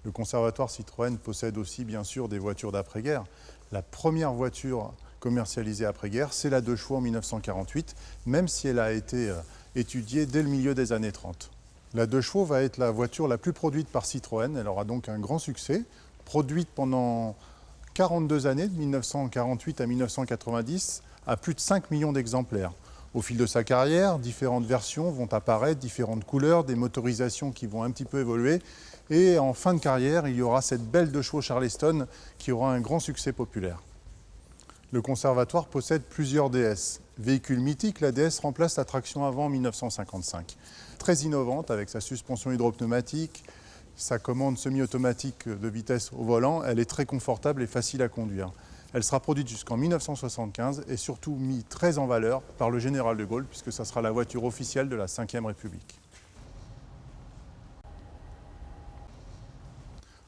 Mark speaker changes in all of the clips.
Speaker 1: Le conservatoire Citroën possède aussi bien sûr des voitures d'après-guerre. La première voiture commercialisée après-guerre, c'est la 2 chevaux en 1948, même si elle a été étudiée dès le milieu des années 30. La 2 chevaux va être la voiture la plus produite par Citroën, elle aura donc un grand succès, produite pendant 42 années, de 1948 à 1990, à plus de 5 millions d'exemplaires. Au fil de sa carrière, différentes versions vont apparaître, différentes couleurs, des motorisations qui vont un petit peu évoluer. Et en fin de carrière, il y aura cette belle 2 chevaux Charleston qui aura un grand succès populaire. Le conservatoire possède plusieurs DS. Véhicule mythique, la DS remplace la traction avant en 1955. Très innovante avec sa suspension hydropneumatique, sa commande semi-automatique de vitesse au volant, elle est très confortable et facile à conduire. Elle sera produite jusqu'en 1975 et surtout mise très en valeur par le général de Gaulle puisque ça sera la voiture officielle de la Ve République.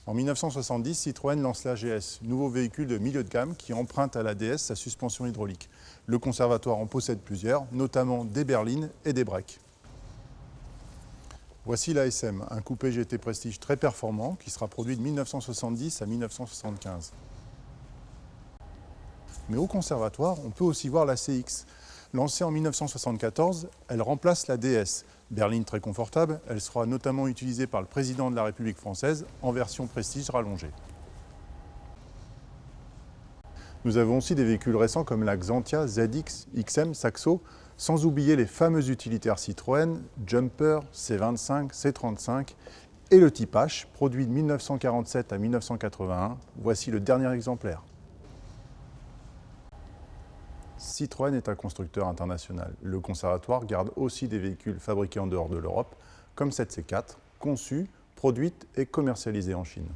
Speaker 1: En 1970, Citroën lance la GS, nouveau véhicule de milieu de gamme qui emprunte à la DS sa suspension hydraulique. Le conservatoire en possède plusieurs, notamment des berlines et des breaks. Voici la SM, un coupé GT Prestige très performant qui sera produit de 1970 à 1975. Mais au conservatoire, on peut aussi voir la CX. Lancée en 1974, elle remplace la DS. Berline très confortable, elle sera notamment utilisée par le président de la République française en version Prestige rallongée. Nous avons aussi des véhicules récents comme la Xantia ZX XM Saxo, sans oublier les fameux utilitaires Citroën, Jumper, C25, C35 et le Type H, produit de 1947 à 1981. Voici le dernier exemplaire. Citroën est un constructeur international. Le conservatoire garde aussi des véhicules fabriqués en dehors de l'Europe, comme cette C4, conçue, produite et commercialisée en Chine.